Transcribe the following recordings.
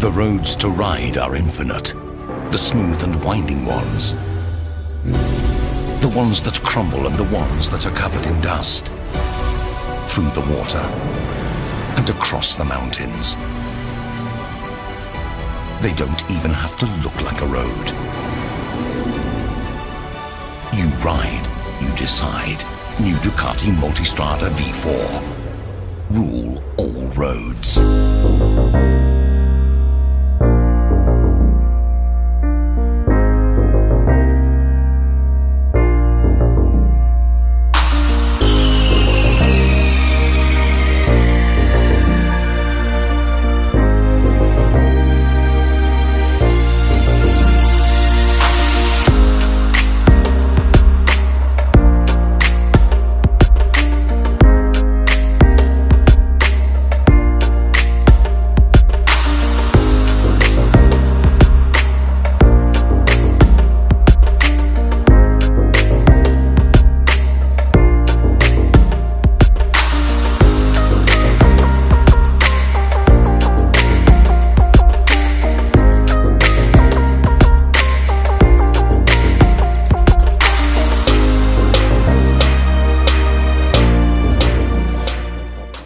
The roads to ride are infinite, the smooth and winding ones, the ones that crumble and the ones that are covered in dust, through the water and across the mountains. They don't even have to look like a road. You ride, you decide. New Ducati Multistrada V4. Rule all roads.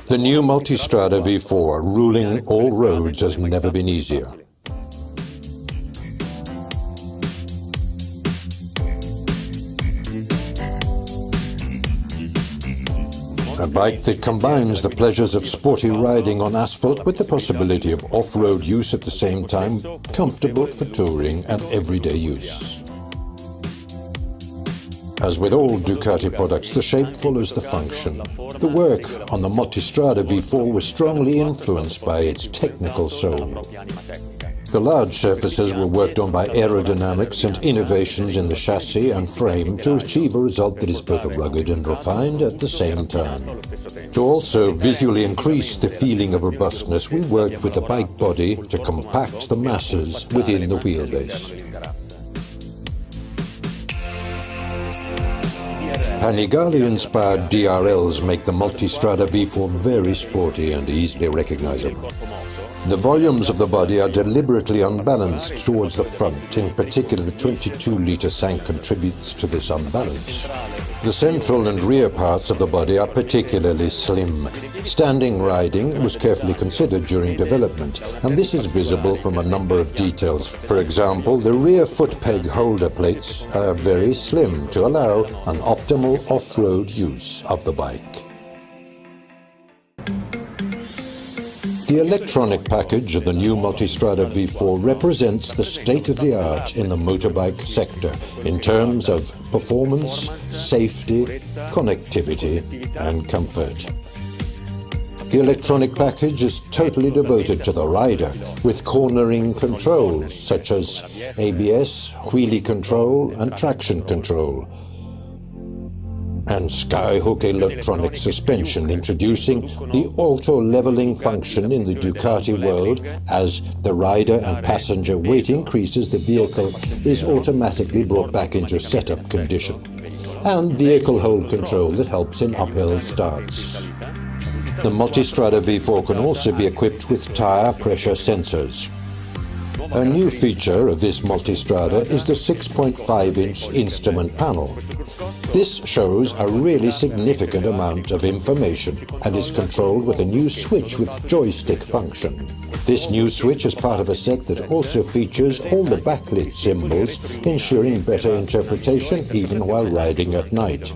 The new Multistrada V4 ruling all roads has never been easier. A bike that combines the pleasures of sporty riding on asphalt with the possibility of off-road use at the same time, comfortable for touring and everyday use. As with all Ducati products, the shape follows the function. The work on the Multistrada V4 was strongly influenced by its technical soul. The large surfaces were worked on by aerodynamics and innovations in the chassis and frame to achieve a result that is both rugged and refined at the same time. To also visually increase the feeling of robustness, we worked with the bike body to compact the masses within the wheelbase. Panigale-inspired DRLs make the Multistrada V4 very sporty and easily recognizable. The volumes of the body are deliberately unbalanced towards the front. In particular, the 22-litre tank contributes to this unbalance. The central and rear parts of the body are particularly slim. Standing riding was carefully considered during development, and this is visible from a number of details. For example, the rear foot peg holder plates are very slim to allow an optimal off-road use of the bike. The electronic package of the new Multistrada V4 represents the state-of-the-art in the motorbike sector in terms of performance, safety, connectivity and comfort. The electronic package is totally devoted to the rider, with cornering controls such as ABS, wheelie control and traction control, and skyhook electronic suspension, introducing the auto-leveling function in the Ducati world. As the rider and passenger weight increases, the vehicle is automatically brought back into setup condition, and vehicle hold control that helps in uphill starts. The Multistrada V4 can also be equipped with tire pressure sensors. A new feature of this Multistrada is the 6.5-inch instrument panel. This shows a really significant amount of information and is controlled with a new switch with joystick function. This new switch is part of a set that also features all the backlit symbols, ensuring better interpretation even while riding at night.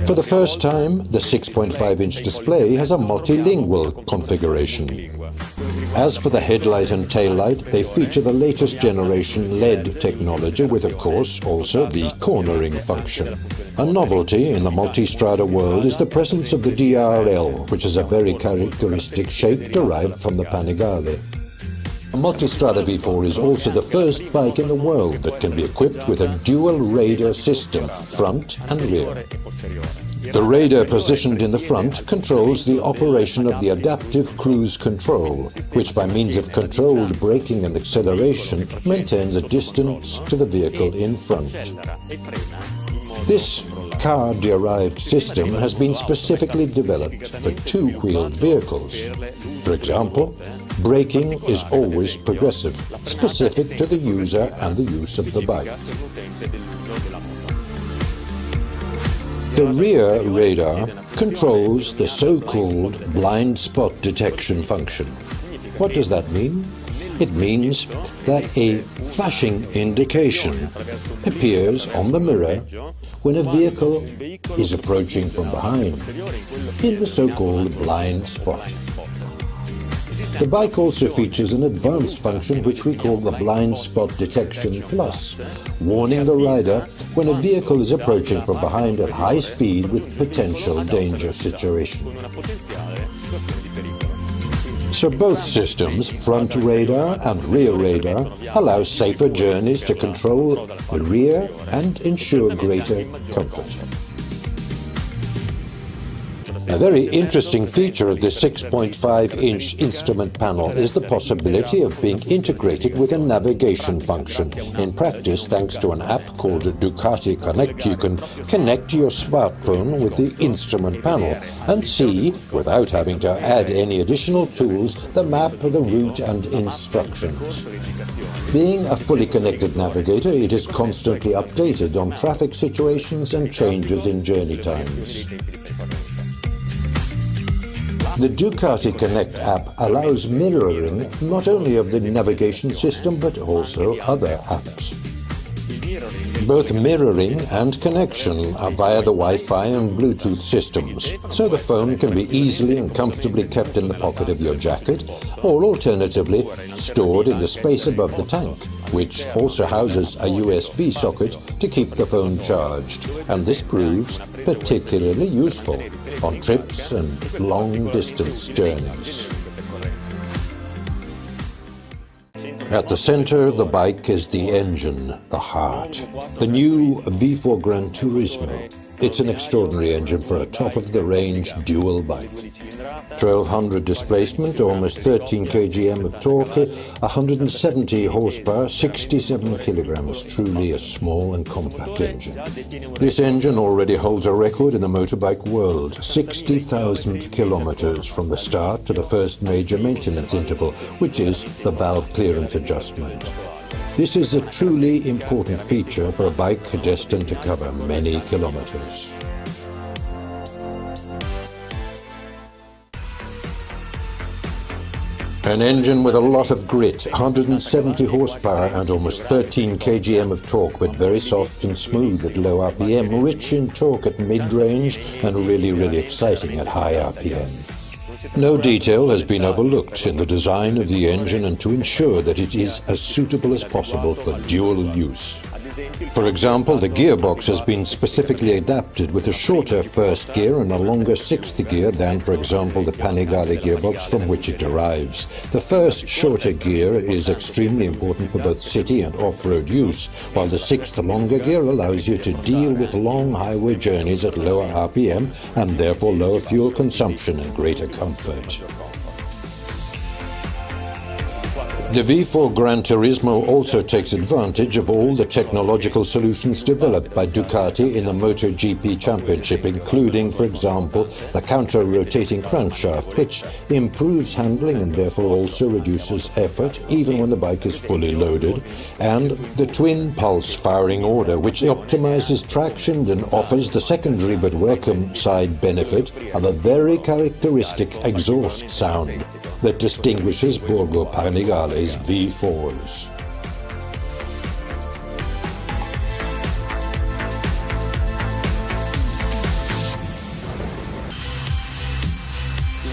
For the first time, the 6.5-inch display has a multilingual configuration. As for the headlight and taillight, they feature the latest generation LED technology with, of course, also the cornering function. A novelty in the Multistrada world is the presence of the DRL, which is a very characteristic shape derived from the Panigale. The Multistrada V4 is also the first bike in the world that can be equipped with a dual radar system, front and rear. The radar positioned in the front controls the operation of the adaptive cruise control, which by means of controlled braking and acceleration maintains a distance to the vehicle in front. This car-derived system has been specifically developed for two-wheeled vehicles. For example, braking is always progressive, specific to the user and the use of the bike. The rear radar controls the so-called blind spot detection function. What does that mean? It means that a flashing indication appears on the mirror when a vehicle is approaching from behind, in the so-called blind spot. The bike also features an advanced function which we call the Blind Spot Detection Plus, warning the rider when a vehicle is approaching from behind at high speed with potential danger situation. So both systems, front radar and rear radar, allow safer journeys to control the rear and ensure greater comfort. A very interesting feature of this 6.5-inch instrument panel is the possibility of being integrated with a navigation function. In practice, thanks to an app called DUCATI Connect, you can connect your smartphone with the instrument panel and see, without having to add any additional tools, the map, the route and instructions. Being a fully connected navigator, it is constantly updated on traffic situations and changes in journey times. The Ducati Connect app allows mirroring not only of the navigation system but also other apps. Both mirroring and connection are via the Wi-Fi and Bluetooth systems, so the phone can be easily and comfortably kept in the pocket of your jacket, or alternatively stored in the space above the tank, which also houses a USB socket to keep the phone charged, and this proves particularly useful on trips and long-distance journeys. At the center of the bike is the engine, the heart, the new V4 Gran Turismo. It's an extraordinary engine for a top-of-the-range dual bike. 1200 displacement, almost 13 kgm of torque, 170 horsepower, 67 kilograms, truly a small and compact engine. This engine already holds a record in the motorbike world, 60,000 kilometers from the start to the first major maintenance interval, which is the valve clearance adjustment. This is a truly important feature for a bike destined to cover many kilometers. An engine with a lot of grit, 170 horsepower and almost 13 kgm of torque, but very soft and smooth at low RPM, rich in torque at mid-range and really exciting at high RPM. No detail has been overlooked in the design of the engine and to ensure that it is as suitable as possible for dual use. For example, the gearbox has been specifically adapted with a shorter first gear and a longer sixth gear than, for example, the Panigale gearbox from which it derives. The first shorter gear is extremely important for both city and off-road use, while the sixth longer gear allows you to deal with long highway journeys at lower RPM and therefore lower fuel consumption and greater comfort. The V4 Gran Turismo also takes advantage of all the technological solutions developed by Ducati in the MotoGP Championship, including, for example, the counter-rotating crankshaft, which improves handling and therefore also reduces effort, even when the bike is fully loaded, and the twin-pulse firing order, which optimizes traction and offers the secondary but welcome side benefit of a very characteristic exhaust sound that distinguishes Borgo Panigale's V4s.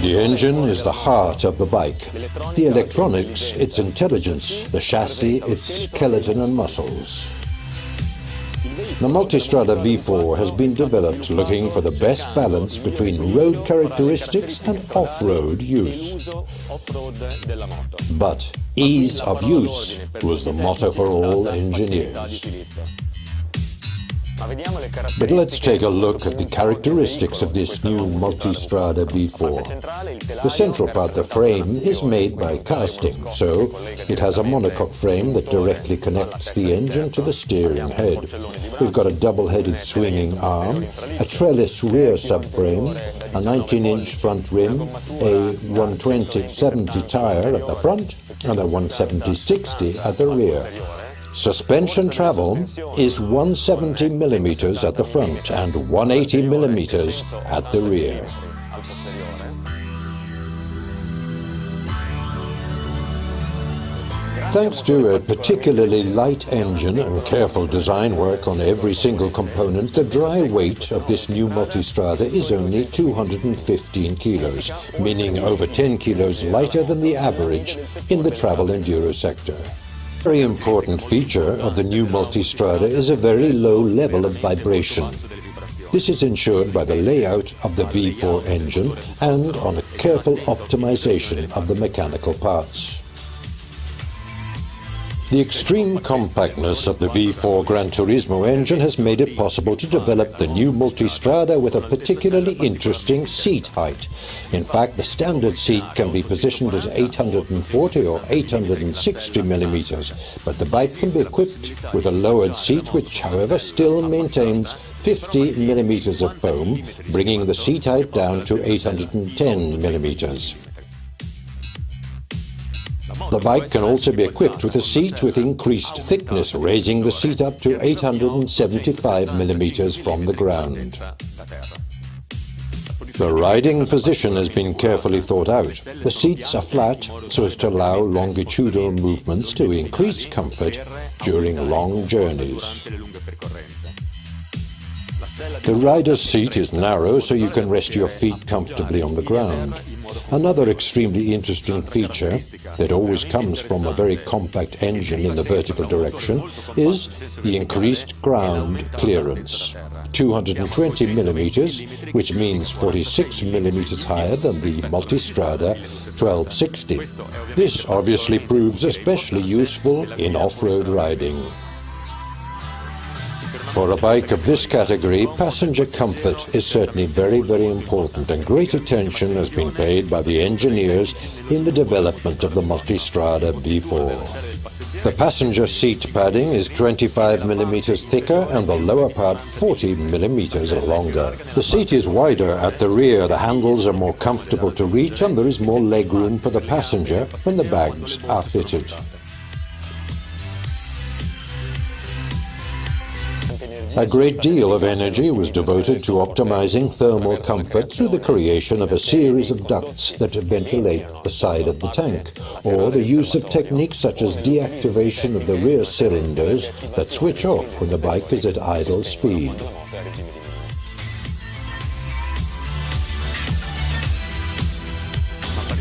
The engine is the heart of the bike. The electronics, its intelligence. The chassis, its skeleton and muscles. The MULTISTRADA V4 has been developed looking for the best balance between road characteristics and off-road use. But ease of use was the motto for all engineers. But let's take a look at the characteristics of this new Multistrada V4. The central part, the frame, is made by casting, so it has a monocoque frame that directly connects the engine to the steering head. We've got a double-headed swinging arm, a trellis rear subframe, a 19-inch front rim, a 120/70 tyre at the front, and a 170/60 at the rear. Suspension travel is 170 millimeters at the front and 180 millimeters at the rear. Thanks to a particularly light engine and careful design work on every single component, the dry weight of this new Multistrada is only 215 kilos, meaning over 10 kilos lighter than the average in the travel enduro sector. A very important feature of the new Multistrada is a very low level of vibration. This is ensured by the layout of the V4 engine and on a careful optimization of the mechanical parts. The extreme compactness of the V4 Gran Turismo engine has made it possible to develop the new Multistrada with a particularly interesting seat height. In fact, the standard seat can be positioned as 840 or 860 millimeters, but the bike can be equipped with a lowered seat which, however, still maintains 50 millimeters of foam, bringing the seat height down to 810 millimeters. The bike can also be equipped with a seat with increased thickness, raising the seat up to 875 millimeters from the ground. The riding position has been carefully thought out. The seats are flat so as to allow longitudinal movements to increase comfort during long journeys. The rider's seat is narrow so you can rest your feet comfortably on the ground. Another extremely interesting feature that always comes from a very compact engine in the vertical direction is the increased ground clearance. 220 millimeters, which means 46 millimeters higher than the Multistrada 1260. This obviously proves especially useful in off-road riding. For a bike of this category, passenger comfort is certainly very, very important, and great attention has been paid by the engineers in the development of the Multistrada V4. The passenger seat padding is 25 millimeters thicker and the lower part 40 millimeters longer. The seat is wider at the rear, the handles are more comfortable to reach, and there is more legroom for the passenger when the bags are fitted. A great deal of energy was devoted to optimizing thermal comfort through the creation of a series of ducts that ventilate the side of the tank, or the use of techniques such as deactivation of the rear cylinders that switch off when the bike is at idle speed.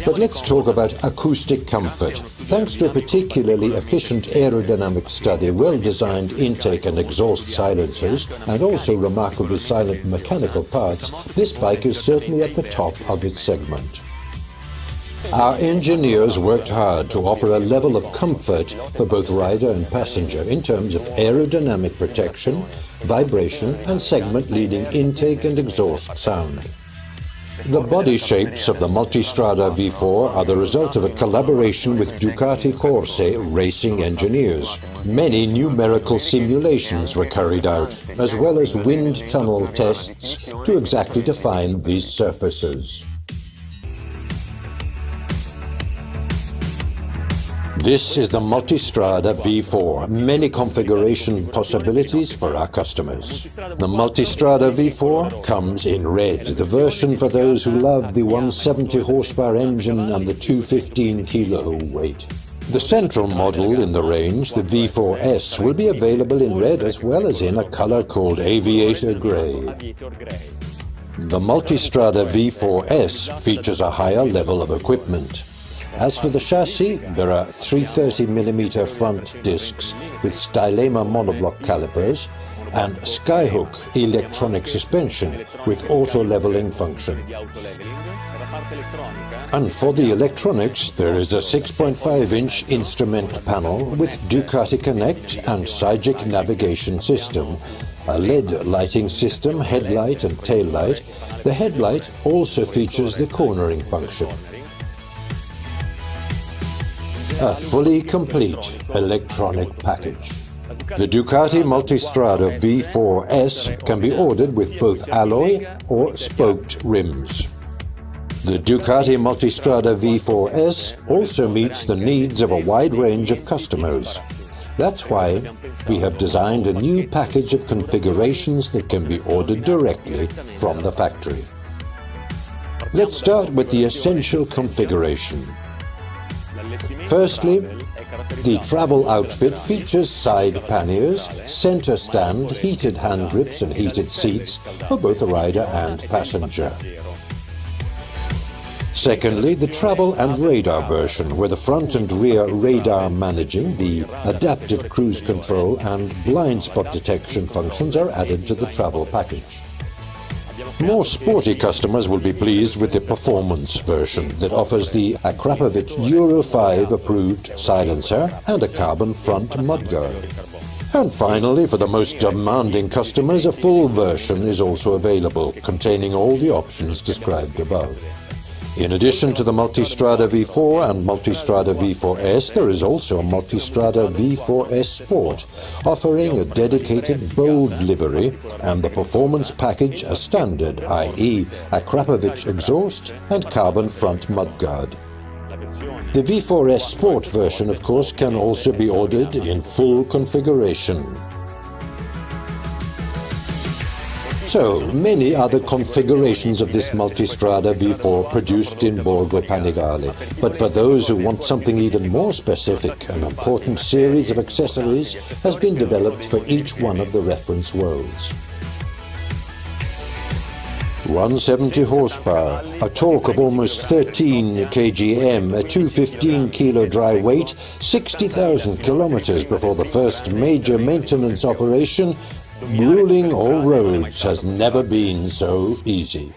But let's talk about acoustic comfort. Thanks to a particularly efficient aerodynamic study, well-designed intake and exhaust silencers, and also remarkably silent mechanical parts, this bike is certainly at the top of its segment. Our engineers worked hard to offer a level of comfort for both rider and passenger in terms of aerodynamic protection, vibration, and segment-leading intake and exhaust sound. The body shapes of the Multistrada V4 are the result of a collaboration with DUCATI Corse racing engineers. Many numerical simulations were carried out, as well as wind tunnel tests to exactly define these surfaces. This is the Multistrada V4, many configuration possibilities for our customers. The Multistrada V4 comes in red, the version for those who love the 170 horsepower engine and the 215 kilo weight. The central model in the range, the V4S, will be available in red as well as in a color called Aviator Grey. The Multistrada V4S features a higher level of equipment. As for the chassis, there are 330mm front discs with Stylema monoblock calipers and Skyhook electronic suspension with auto-leveling function. And for the electronics, there is a 6.5-inch instrument panel with DUCATI Connect and Cygic navigation system, a LED lighting system, headlight and tail light. The headlight also features the cornering function. A fully complete electronic package. The Ducati Multistrada V4S can be ordered with both alloy or spoked rims. The Ducati Multistrada V4S also meets the needs of a wide range of customers. That's why we have designed a new package of configurations that can be ordered directly from the factory. Let's start with the essential configuration. Firstly, the travel outfit features side panniers, center stand, heated hand grips and heated seats for both the rider and passenger. Secondly, the travel and radar version, where the front and rear radar managing, the adaptive cruise control and blind spot detection functions are added to the travel package. More sporty customers will be pleased with the performance version that offers the Akrapovic Euro 5 approved silencer and a carbon front mudguard. And finally, for the most demanding customers, a full version is also available, containing all the options described above. In addition to the Multistrada V4 and Multistrada V4S, there is also a Multistrada V4S Sport, offering a dedicated bold livery and the performance package a standard, i.e. Akrapovic exhaust and carbon front mudguard. The V4S Sport version, of course, can also be ordered in full configuration. So, many other configurations of this Multistrada V4 produced in Borgo Panigale. But for those who want something even more specific, an important series of accessories has been developed for each one of the reference worlds. 170 horsepower, a torque of almost 13 kgm, a 215 kilo dry weight, 60,000 kilometers before the first major maintenance operation. Ruling all roads has never been so easy.